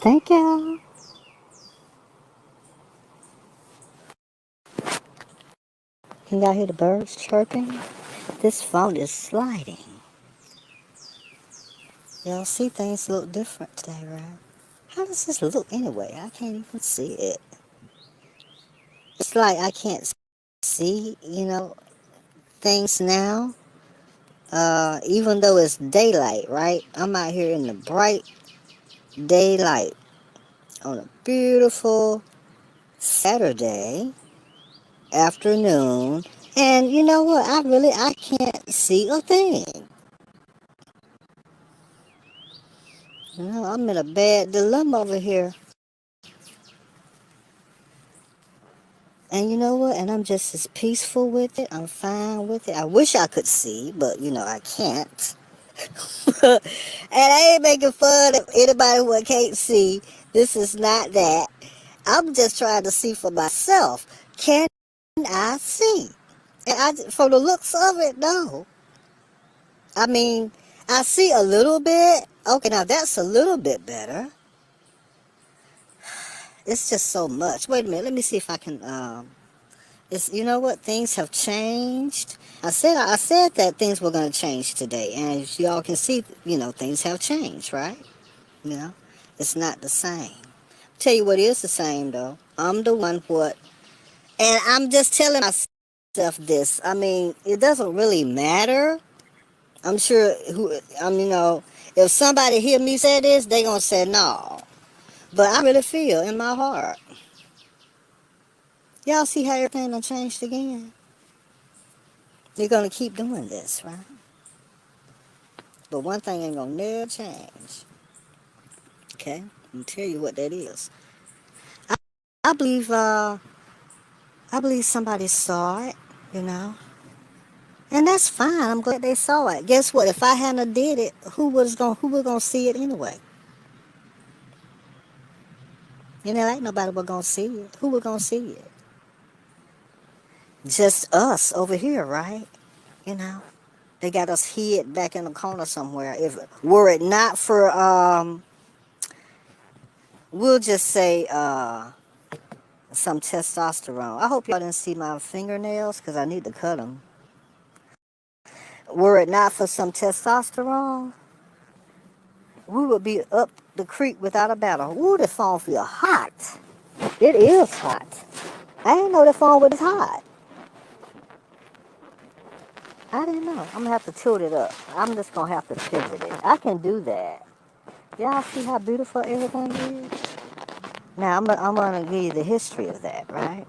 Thank you. Can y'all hear the birds chirping? This phone is sliding. Y'all see things look different today, right? How does this look anyway? I can't even see it. It's like I can't see, things now. Even though it's daylight, right? I'm out here in the bright daylight on a beautiful Saturday afternoon. And you know what? I can't see a thing. I'm in a bad dilemma over here. And you know what? And I'm just as peaceful with it. I'm fine with it. I wish I could see, but I can't. And I ain't making fun of anybody who can't see. This is not that. I'm just trying to see for myself. Can I see? And from the looks of it, no. I mean, I see a little bit. Okay, now that's a little bit better. It's just so much. Wait a minute. Let me see if I can. It's, you know what? Things have changed. I said that things were going to change today, and as y'all can see, things have changed, right? You know, it's not the same. Tell you what is the same though. I'm the one what, and I'm just telling myself this. I mean, it doesn't really matter. I'm sure if somebody hear me say this, they gonna say no. But I really feel in my heart. Y'all see how everything done changed again? They're gonna keep doing this, right? But one thing ain't gonna never change. Okay? I'm gonna tell you what that is. I, I believe somebody saw it, you know. And that's fine. I'm glad they saw it. Guess what? If I hadn't did it, who was gonna see it anyway? Ain't nobody was gonna see it. Who was gonna see it? Just us over here, right? You know. They got us hid back in the corner somewhere. If were it not for we'll just say some testosterone. I hope y'all didn't see my fingernails because I need to cut them. Were it not for some testosterone, we would be up the creek without a battle. Ooh, the phone feel hot. It is hot. I didn't know the phone was hot. I didn't know. I'm gonna have to tilt it up. I'm just gonna have to pivot it. I can do that. Y'all see how beautiful everything is? Now I'm gonna give you the history of that, right?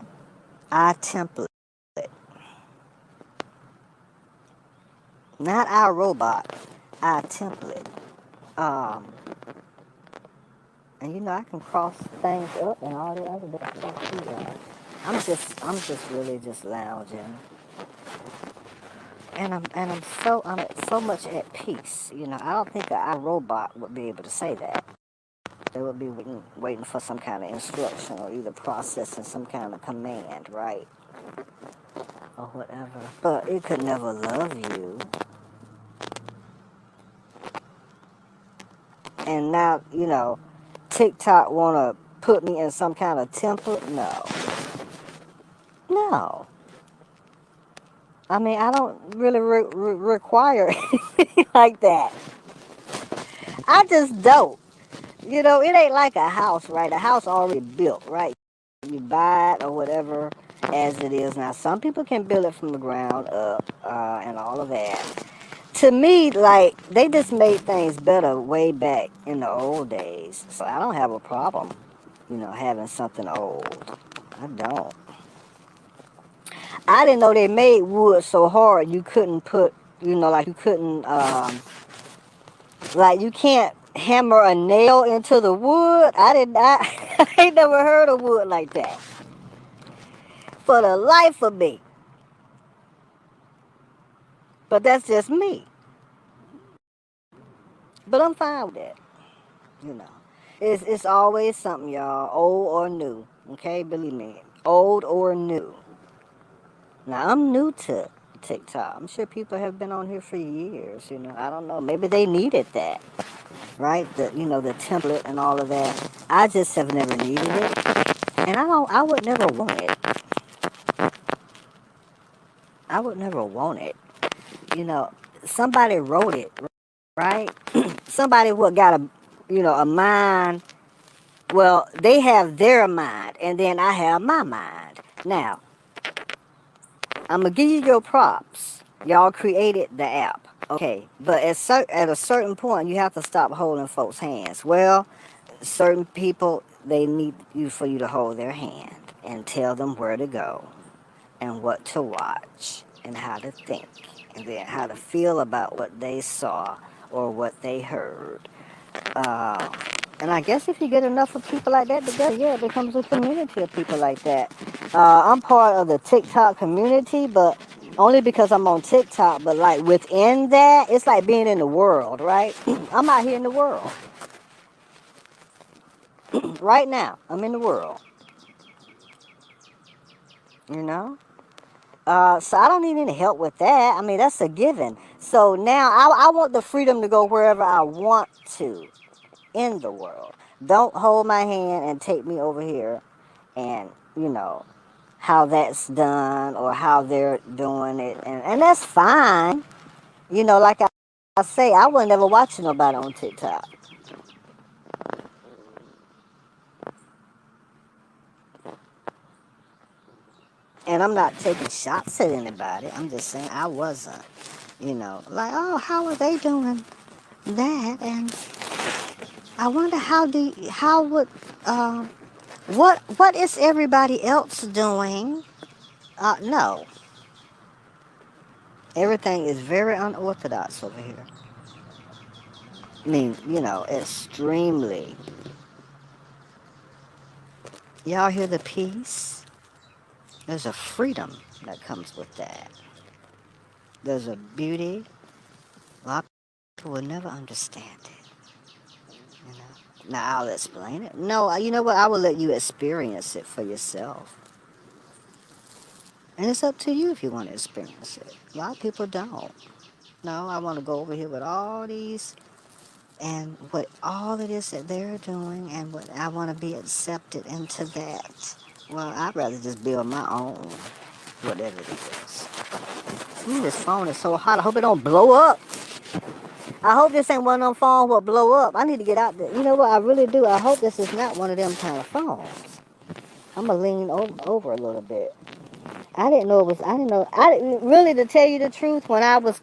iTemplate. Not our robot. iTemplate. Um, and I can cross things up and all the other stuff too. I'm just really just lounging, and I'm so much at peace. I don't think a robot would be able to say that. They would be waiting for some kind of instruction or either processing some kind of command, right, or whatever. But it could never love you. And now TikTok wanna put me in some kind of template? No. I mean, I don't really require anything like that. I just don't. It ain't like a house, right? A house already built, right? You buy it or whatever as it is. Now, some people can build it from the ground up and all of that. To me, like, they just made things better way back in the old days. So I don't have a problem, having something old. I don't. I didn't know they made wood so hard you couldn't put, like you couldn't, like you can't hammer a nail into the wood. I ain't never heard of wood like that. For the life of me. But that's just me. But I'm fine with that, you know. It's always something, y'all, old or new. Okay, believe me, old or new. Now I'm new to TikTok. I'm sure people have been on here for years. I don't know. Maybe they needed that. right? The template and all of that. I just have never needed it, and I would never want it. I would never want it. You know, somebody wrote it, right? Somebody what got a mind. Well, they have their mind, and then I have my mind. Now, I'm gonna give you your props. Y'all created the app, okay? But at a certain point, you have to stop holding folks' hands. Well, certain people, they need you for you to hold their hand and tell them where to go and what to watch and how to think and then how to feel about what they saw or what they heard. Uh, and I guess if you get enough of people like that together, yeah, it becomes a community of people like that. I'm part of the TikTok community, but only because I'm on TikTok. But like within that, it's like being in the world, right? I'm out here in the world right now. I'm in the world, you know. So I don't need any help with that. I mean, that's a given. So now I want the freedom to go wherever I want to in the world. Don't hold my hand and take me over here and, how that's done or how they're doing it. And that's fine. Like I say, I would never watch nobody on TikTok. And I'm not taking shots at anybody. I'm just saying I wasn't. Like, oh, how are they doing that? And I wonder how would, what is everybody else doing? No. Everything is very unorthodox over here. I mean, extremely. Y'all hear the peace? There's a freedom that comes with that. There's a beauty. A lot of people will never understand it. Now I'll explain it. No, you know what? I will let you experience it for yourself. And it's up to you if you want to experience it. A lot of people don't. No, I want to go over here with all these and what all it is that they're doing and what I want to be accepted into that. Well, I'd rather just build my own, whatever it is. Ooh, this phone is so hot. I hope it don't blow up. I hope this ain't one of them phones will blow up. I need to get out there. You know what? I really do. I hope this is not one of them kind of phones. I'm going to lean over a little bit. I didn't know it was, I didn't, really, to tell you the truth, when I was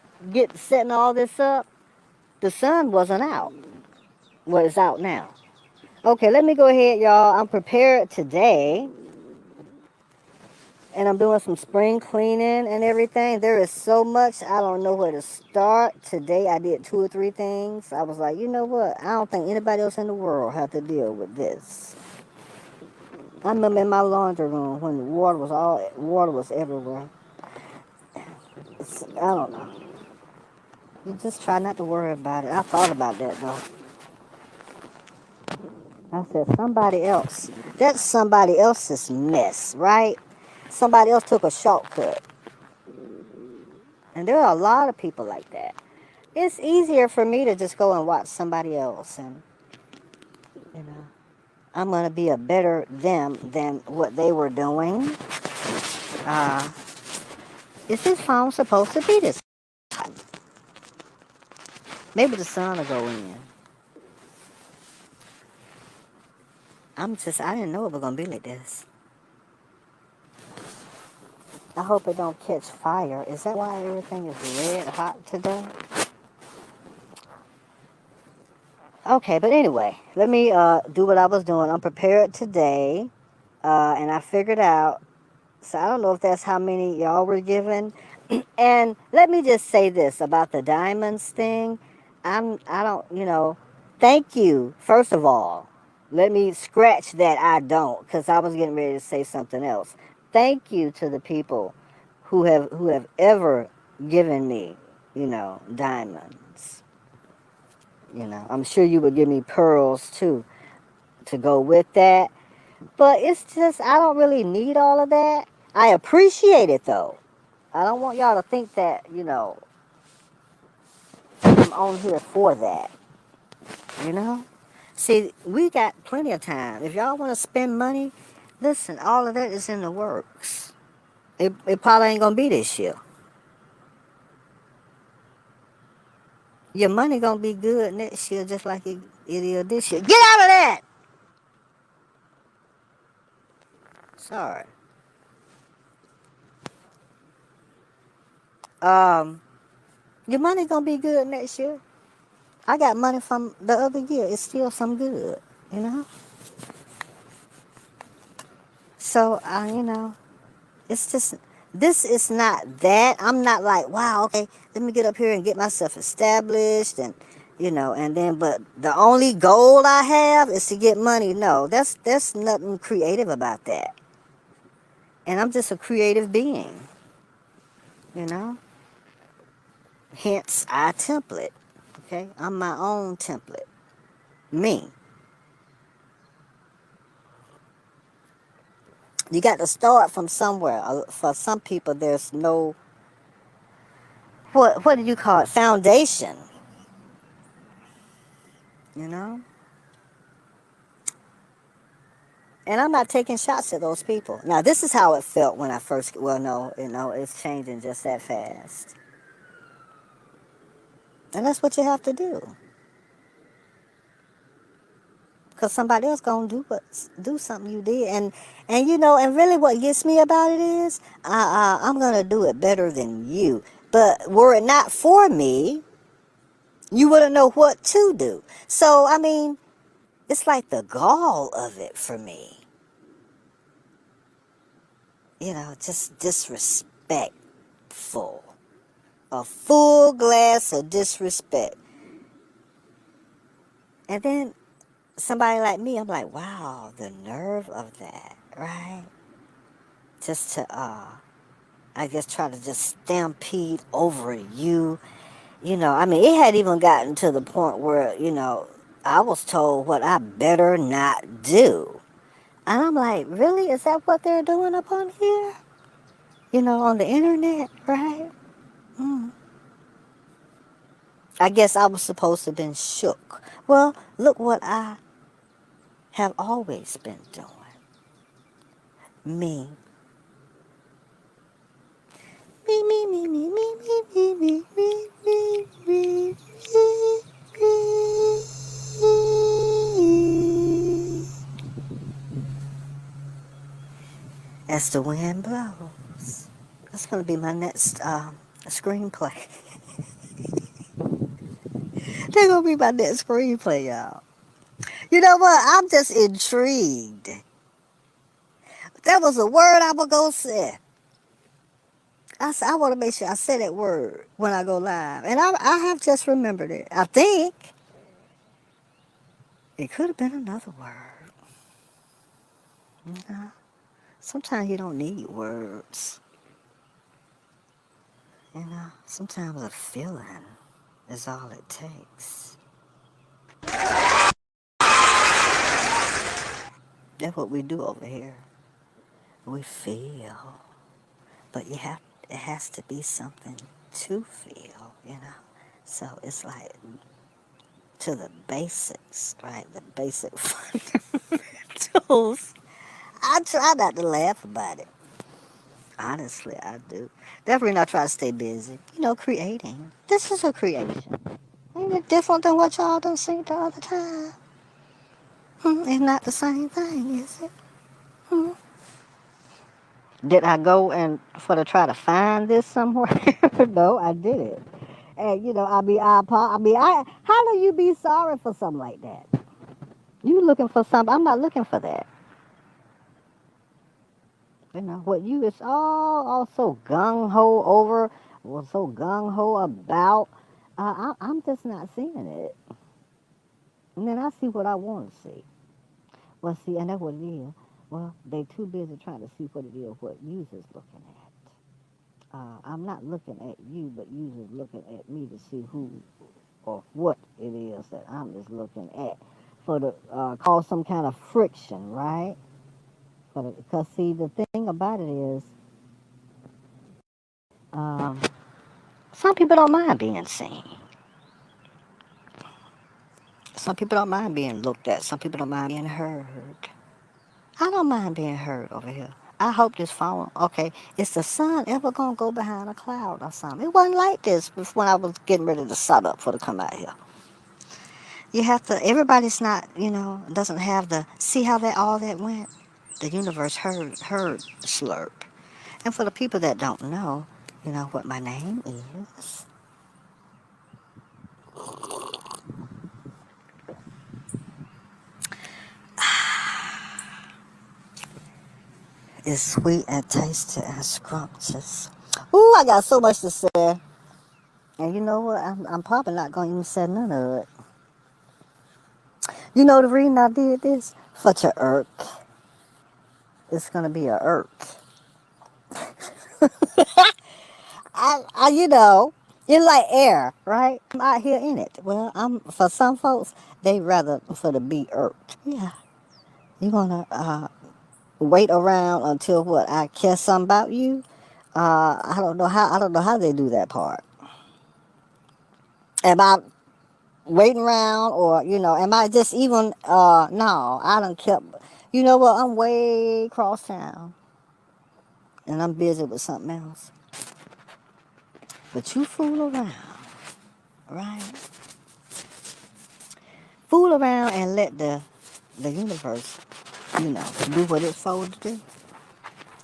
setting all this up, the sun wasn't out. Well, it's out now. Okay, let me go ahead, y'all. I'm prepared today. And I'm doing some spring cleaning and everything. There is so much, I don't know where to start. Today I did 2 or 3 things. I was like, you know what? I don't think anybody else in the world have to deal with this. I remember in my laundry room when the water was everywhere. I don't know. You just try not to worry about it. I thought about that though. I said, somebody else. That's somebody else's mess, right? Somebody else took a shortcut. And there are a lot of people like that. It's easier for me to just go and watch somebody else, and you know, I'm gonna be a better them than what they were doing. Uh, is this phone supposed to be this hot? Maybe the sun will go in. I didn't know it was gonna be like this. I hope it don't catch fire. Is that why everything is red hot today? Okay, but anyway, let me do what I was doing. I'm prepared today, and I figured out. So I don't know if that's how many y'all were given. And let me just say this about the diamonds thing. I don't, thank you, first of all. Let me scratch that I don't, because I was getting ready to say something else. Thank you to the people who have ever given me, diamonds. I'm sure you would give me pearls too to go with that. But it's just I don't really need all of that. I appreciate it though. I don't want y'all to think that, I'm on here for that. you know? See, we got plenty of time. If y'all want to spend money, listen, all of that is in the works. It probably ain't going to be this year. Your money going to be good next year just like it is this year. Get out of that! Sorry. Um, your money going to be good next year. I got money from the other year. It's still some good, you know? So, it's just, this is not that. I'm not like, wow, okay, let me get up here and get myself established and, and then, but the only goal I have is to get money. No, that's nothing creative about that. And I'm just a creative being, you know? Hence, I template, okay? I'm my own template. Me. You got to start from somewhere. For some people, there's no, what do you call it, foundation, you know? And I'm not taking shots at those people. Now, this is how it felt when I first, well, no, it's changing just that fast. And that's what you have to do. Because somebody else going to do something you did. And really what gets me about it is, I'm going to do it better than you. But were it not for me, you wouldn't know what to do. So, I mean, it's like the gall of it for me. Just disrespectful. A full glass of disrespect. And then somebody like me, I'm like, wow, the nerve of that, right? Just to, I guess, try to just stampede over you. I mean, it had even gotten to the point where, I was told what I better not do. And I'm like, really? Is that what they're doing up on here? On the internet, right? Mm. I guess I was supposed to have been shook. Well, look what I have always been doing. Me. Me, me, me, me, me, me, me, me, me, me, me, me. As the wind blows. That's going to be my next screenplay. That's going to be my next screenplay, y'all. You know what? I'm just intrigued. That was a word I would go say. I want to make sure I say that word when I go live. And I have just remembered it. I think it could have been another word. You know? Sometimes you don't need words. Sometimes a feeling is all it takes. That's what we do over here. We feel. But it has to be something to feel. So it's like to the basics, right? The basic fundamentals. I try not to laugh about it. Honestly, I do. Definitely not try to stay busy. Creating. This is a creation. Ain't it different than what y'all done seen the other time? It's not the same thing, is it? Hmm. Did I go and for to try to find this somewhere? No, I didn't. And how do you be sorry for something like that? You looking for something? I'm not looking for that. What you is all so gung ho over, or so gung ho about. I'm just not seeing it. And then I see what I want to see. Well, see, and that's what it is. Well, they too busy trying to see what it is, what you's is looking at. I'm not looking at you, but you's is looking at me to see who or what it is that I'm just looking at for the cause some kind of friction, right? Because see, the thing about it is, um, some people don't mind being seen. Some people don't mind being looked at. Some people don't mind being heard. I don't mind being heard over here. I hope this phone, okay, is the sun ever going to go behind a cloud or something? It wasn't like this when I was getting ready to set up for to come out here. You have to, everybody's not, doesn't have the, see how that all that went? The universe heard slurp. And for the people that don't know, you know what my name is? It's sweet and tasty and scrumptious. Ooh, I got so much to say. And you know what? I'm probably not going to even say none of it. You know the reason I did this? For your irk. It's going to be a irk. It's like air, right? I'm out here in it. Well, for some folks, they rather for the be irked. Yeah. You going to wait around until what? I care something about you? I don't know how they do that part. Am I waiting around or, am I just even, no, I done kept, you know what, I'm way across town and I'm busy with something else. But you fool around, right? Fool around and let the universe, do what it's supposed to do.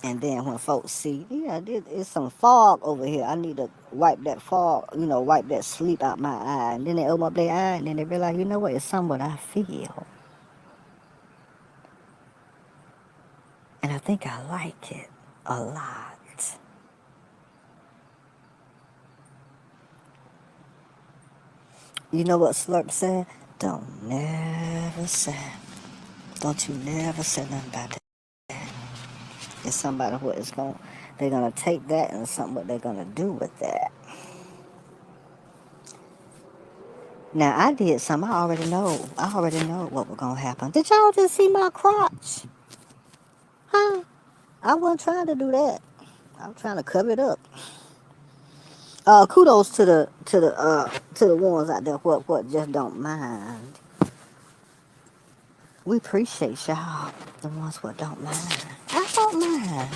And then when folks see, yeah, it's some fog over here. I need to wipe that fog, wipe that sleep out my eye. And then they open up their eye and then they realize, you know what, it's somewhat I feel. And I think I like it a lot. You know what Slurp said? Don't you never say nothing about that. It's somebody what is going, they're going to take that and something what they're going to do with that. Now, I did something. I already know what was going to happen. Did y'all just see my crotch? Huh? I wasn't trying to do that. I was trying to cover it up. Kudos to the ones out there what just don't mind. We appreciate y'all, the ones what don't mind. I don't mind.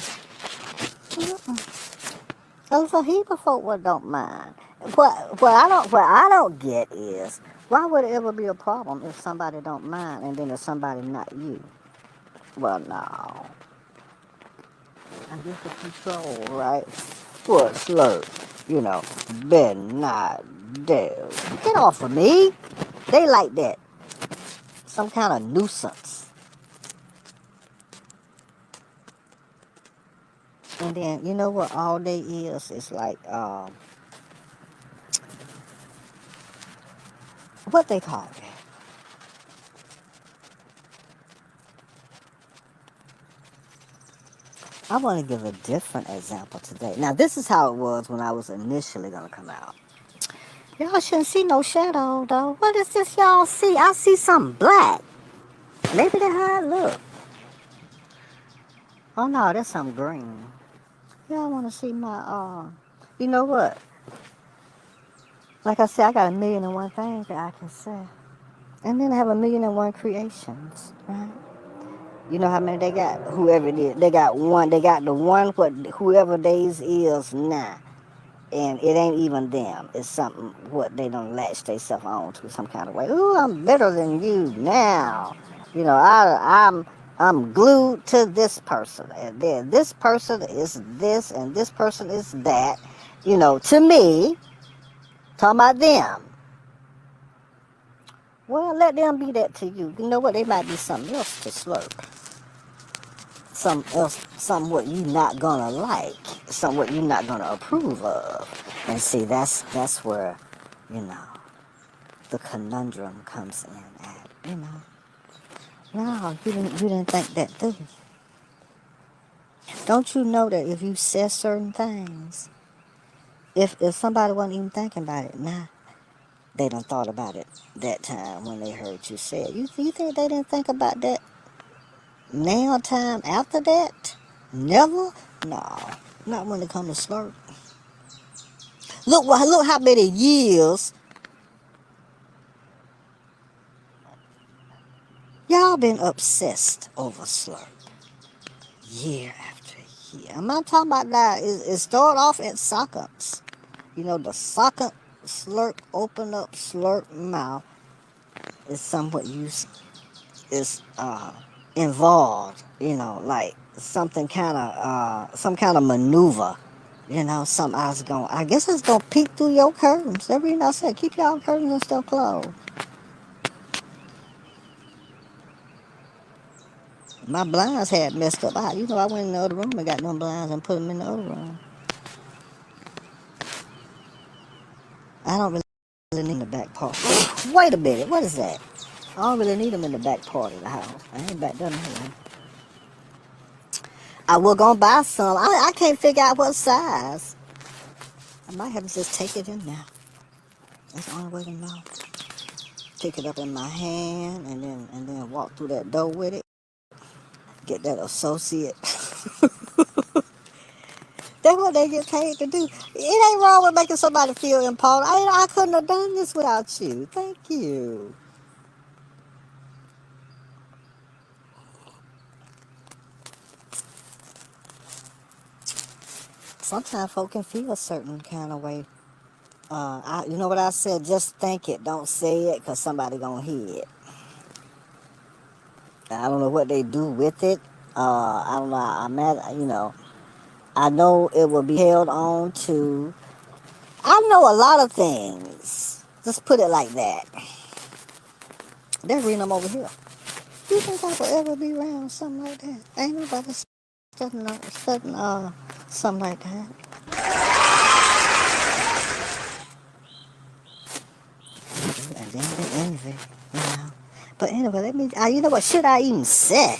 There's a heap of folk what don't mind. What I don't get is why would it ever be a problem if somebody don't mind and then if somebody not you? Well, no. I guess it's control, right? What slurp? Better not do. Get off of me. They like that. Some kind of nuisance. And then, you know what all day is? It's like, what they call it? I want to give a different example today. Now, this is how it was when I was initially going to come out. Y'all shouldn't see no shadow, though. What is this y'all see? I see something black. Maybe that's how it look. Oh, no, that's something green. Y'all want to see my, you know what? Like I said, I got 1,000,001 things that I can say. And then I have 1,000,001 creations, right? You know how many they got? Whoever it is. They got one. They got the one, whoever theirs is now. And it ain't even them. It's something what they don't latch themselves on to some kind of way. Ooh, I'm better than you now. I'm glued to this person. And then this person is this and this person is that. To me, talking about them. Well, let them be that to you. You know what? They might be something else to slurp. Something what you not gonna like, something what you not gonna approve of. And see, that's where, the conundrum comes in at, No, you didn't think that, did you? Don't you know that if you said certain things, if somebody wasn't even thinking about it, they done thought about it that time when they heard you say it. You think they didn't think about that now time after that? Never? No, not when it comes to slurp. Look how many years Y'all been obsessed over slurp year after year. I'm not talking about that. It started off at sockets. You know, the socket slurp, open up, slurp mouth is somewhat used, is involved, you know, like some kind of maneuver. You know, something I guess it's gonna peek through your curtains. Every reason I said, keep y'all curtains and stuff closed. My blinds had messed up. You know, I went in the other room and got them blinds and put them in the other room. I don't really need the back part. Wait a minute, what is that? I don't really need them in the back part of the house. I ain't back down here. I was gonna buy some. I can't figure out what size. I might have to just take it in now. That's the only way to know. Pick it up in my hand and then walk through that door with it. Get that associate. That's what they get paid to do. It ain't wrong with making somebody feel important. I couldn't have done this without you. Thank you. Sometimes folk can feel a certain kind of way. You know what I said? Just think it. Don't say it because somebody gonna hear it. I don't know what they do with it. I don't know. You know, I know it will be held on to. I know a lot of things. Just put it like that. They're reading them over here. You think I will ever be around something like that? Ain't nobody studying something like that. And then the envy, you know. But anyway, you know what, should I even say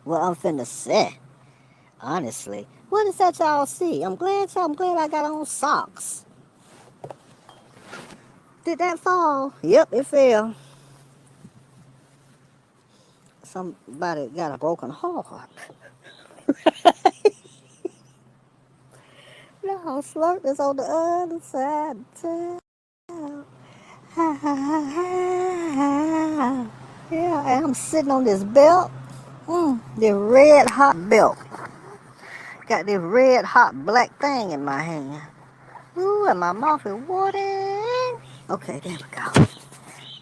what I'm finna say? Honestly, what is that y'all see? I'm glad I got on socks. Did that fall? Yep, it fell. Somebody got a broken heart. No, Slurp is on the other side of town. Yeah, and I'm sitting on this belt. The red hot belt. Got this red hot black thing in my hand. Ooh, and my mouth is watering. Okay, there we go.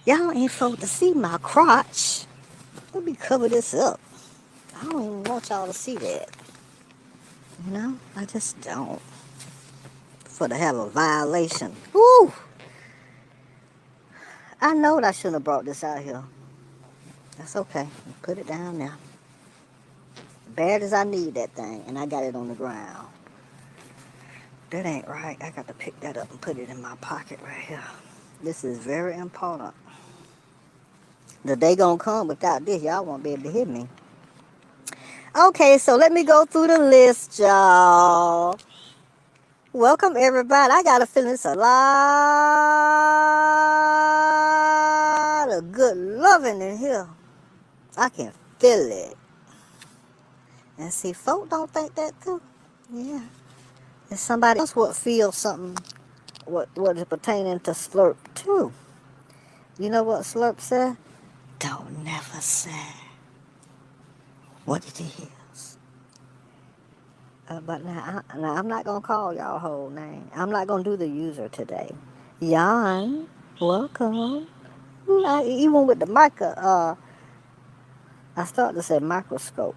Y'all ain't supposed to see my crotch. Let me cover this up. I don't even want y'all to see that. You know, I just don't. For to have a violation. Woo! I know that I shouldn't have brought this out here. That's okay. Put it down now. Bad as I need that thing, and I got it on the ground. That ain't right. I got to pick that up and put it in my pocket right here. This is very important. The day gonna come without this, y'all won't be able to hear me. Okay, so let me go through the list, y'all. Welcome, everybody. I got a feeling it's a lot of good loving in here. I can feel it. And see, folk don't think that too. Yeah. And somebody else would feel something what is pertaining to Slurp too. You know what Slurp said? Don't never say what it is. But now I'm not going to call y'all whole name. I'm not going to do the user today. Jan, welcome. Even with the I started to say microscope.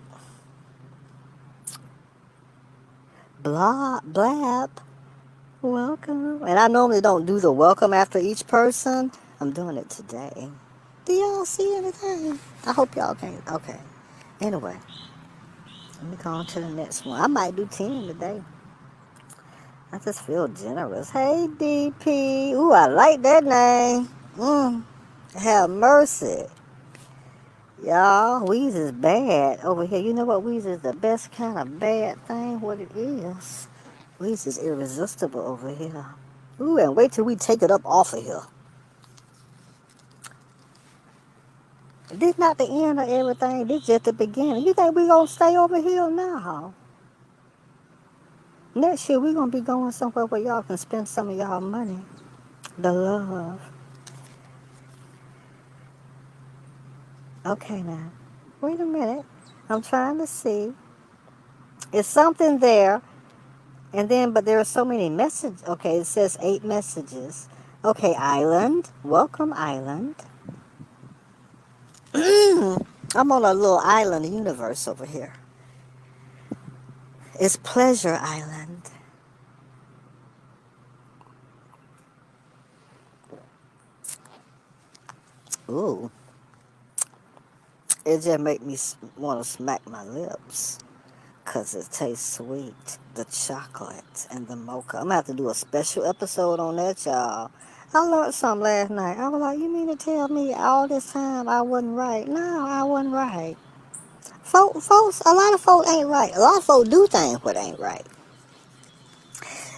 Blab, welcome. And I normally don't do the welcome after each person. I'm doing it today. Do y'all see anything? I hope y'all can. Okay. Anyway, let me go on to the next one. I might do 10 today. I just feel generous. Hey, DP. Ooh, I like that name. Have mercy. Y'all, Weeze is bad over here. You know what? Weeze is the best kind of bad thing. What it is. Weeze is irresistible over here. Ooh, and wait till we take it up off of here. This not the end of everything. This just the beginning. You think we gonna stay over here now? Next year we gonna be going somewhere where y'all can spend some of y'all money. The love. Okay, now. Wait a minute. I'm trying to see. It's something there. And then, but there are so many messages. Okay, it says 8 messages. Okay, island. Welcome, island. I'm on a little island universe over here. It's Pleasure Island. Ooh, it just make me want to smack my lips. Because it tastes sweet. The chocolate and the mocha. I'm going to have to do a special episode on that, y'all. I learned something last night. I was like, you mean to tell me all this time I wasn't right? No, I wasn't right. Folks, a lot of folks ain't right. A lot of folks do things what ain't right.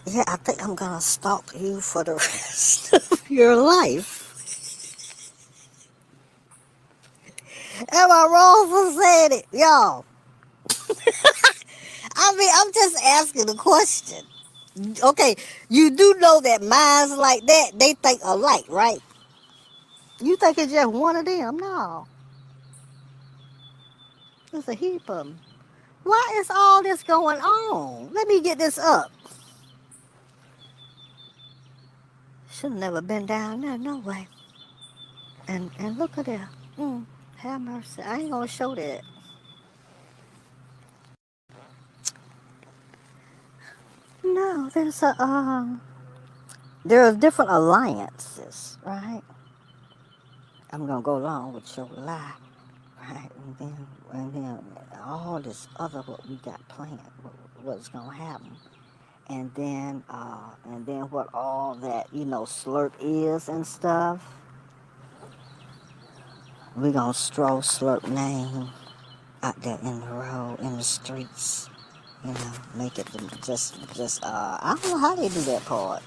Yeah, I think I'm going to stalk you for the rest of your life. Am I wrong for saying it? Y'all, I mean, I'm just asking a question. Okay, you do know that minds like that, they think alike, right? You think it's just one of them? No, there's a heap of them. Why is all this going on? Let me get this up. Should have never been down there, no way. And look at there. Have mercy. I ain't gonna show that. No, there are different alliances, right? I'm gonna go along with your lie, right? And then all this other what we got planned, what's gonna happen, and then what all that slurp is and stuff. We gonna stroll slurp name out there in the road, in the streets. Make it just I don't know how they do that part.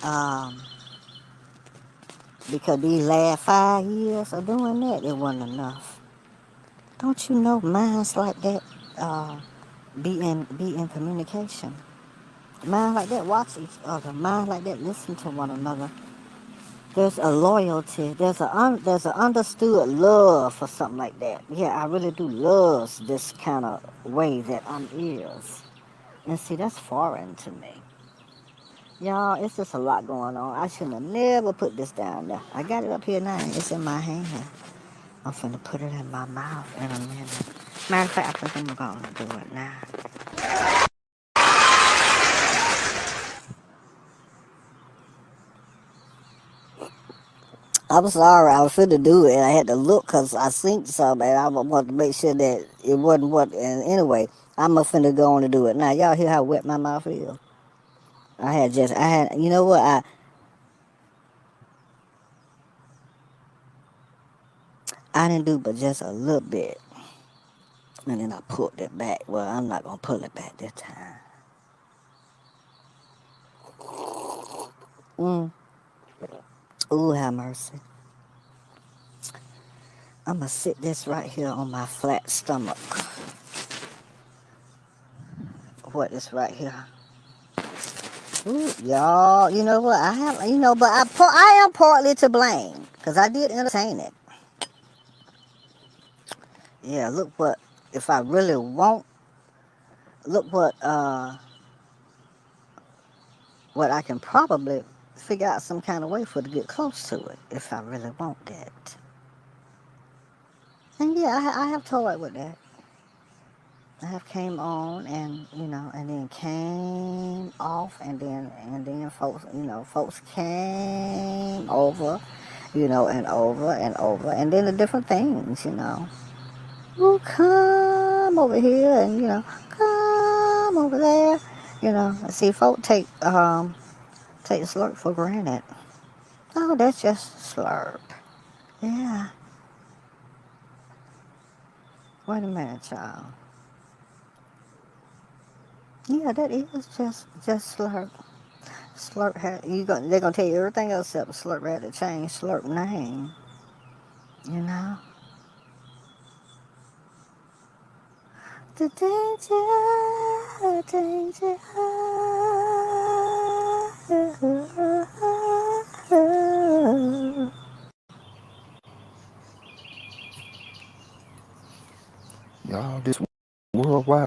Um, because these last 5 years of doing that, it wasn't enough. Don't you know minds like that be in communication? Minds like that watch each other. Minds like that listen to one another. There's a loyalty. There's an understood love for something like that. Yeah, I really do love this kind of way that is. And see, that's foreign to me. Y'all, it's just a lot going on. I shouldn't have never put this down there. I got it up here now. It's in my hand. I'm finna put it in my mouth in a minute. Matter of fact, I think I'm gonna do it now. I'm sorry, I was finna do it. I had to look because I seen something and I wanted to make sure that it wasn't what. And anyway, I'm finna go on to do it now. Y'all hear how wet my mouth is? You know what? I didn't do but just a little bit. And then I pulled it back. Well, I'm not gonna pull it back this time. Mm. Ooh, have mercy. I'm gonna sit this right here on my flat stomach. What is right here? Ooh, y'all, you know what? But I am partly to blame because I did entertain it. Yeah, look what, if I really want, look what I can probably figure out some kind of way for to get close to it if I really want that. And yeah, I have toyed with that. I have came on and then came off and then folks came over, and over and over and then the different things. Will come over here and come over there. See, folk take slurp for granted. Oh, that's just slurp. Yeah. Wait a minute, child. Yeah, that is just slurp. Slurp had they're gonna tell you everything else except Slurp had to change Slurp name. You know? The danger.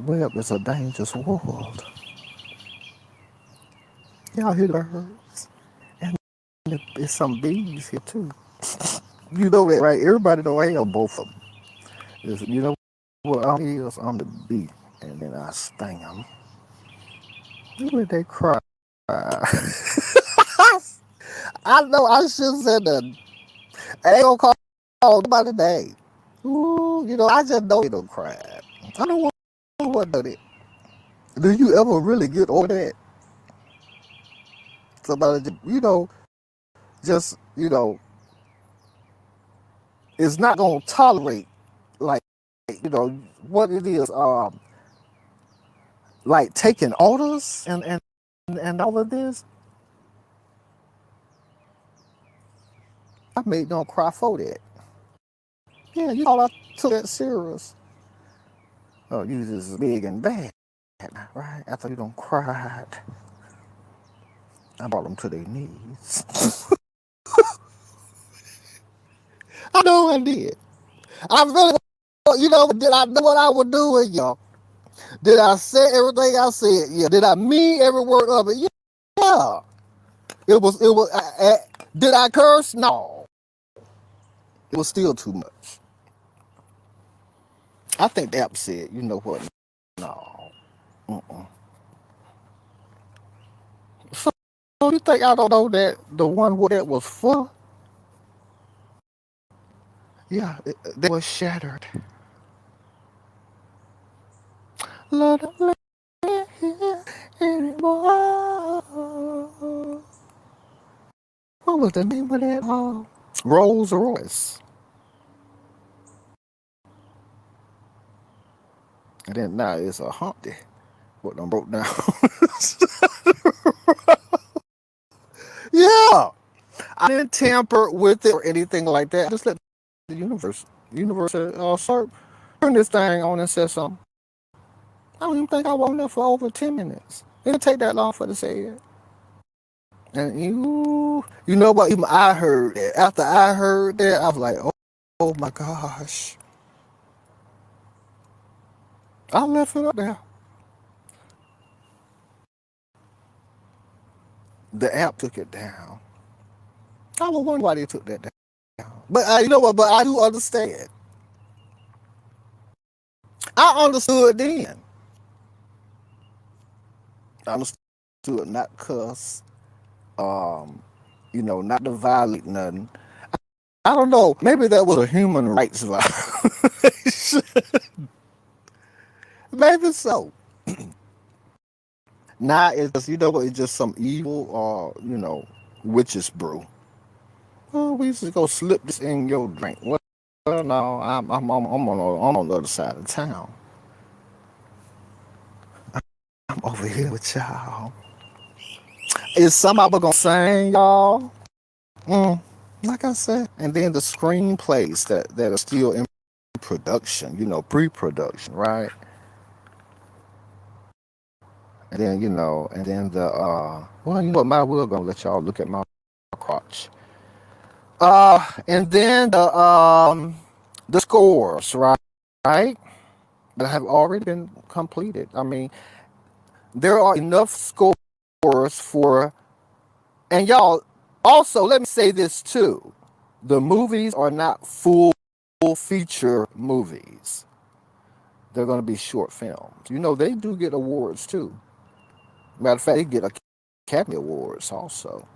web is a dangerous world. Y'all hear the birds? And there's some bees here too. You know that, right? Everybody know I have both of them. You know what is? I'm the bee, and then I sting them. Look at they cry. I know I should have said that. I ain't gonna call nobody name. Ooh, I just know they don't cry. I don't want to do that. Do you ever really get over that? Somebody, just, is not gonna tolerate, like, what it is, like taking orders and all of this. I made them cry for that. Yeah, all I took that serious. Oh, you just big and bad, right? After you don't cried, I brought them to their knees. I know I did. I really, did I know what I was doing, y'all? Did I say everything I said? Yeah. Did I mean every word of it? Yeah. It was. Did I curse? No. It was still too much. I think the app said, you know what? No. Mm-mm. So you think I don't know that the one where that was for? Yeah, that was shattered. Lord, don't let me hear anymore. What was the name of that? Rolls Royce. And then now it's a Humpty. What I broke down. Yeah. I didn't tamper with it or anything like that. I just let the universe said, sir, turn this thing on and said something. I don't even think I was on there for over 10 minutes. It didn't take that long for to say it. And you know what? Even I heard that. After I heard that, I was like, oh my gosh. I left it up there. The app took it down. I was wondering why they took that down. But you know what? But I do understand. I understood then. I understood not cuss, not to violate nothing. I don't know. Maybe that was a human rights violation. Maybe so. Now it's just, it's just some evil, witches brew. Oh, we just go slip this in your drink. Well, no, I'm on the other side of town. I'm over here with y'all. Is somebody gonna sing, y'all? Like I said, and then the screenplays that are still in production, pre-production, right? And then the well, my will gonna let y'all look at my crotch. And then the scores, right? Right? That have already been completed. I mean, there are enough scores for, and y'all, also, let me say this too. The movies are not full feature movies. They're going to be short films. They do get awards too. Matter of fact, they get Academy Awards also.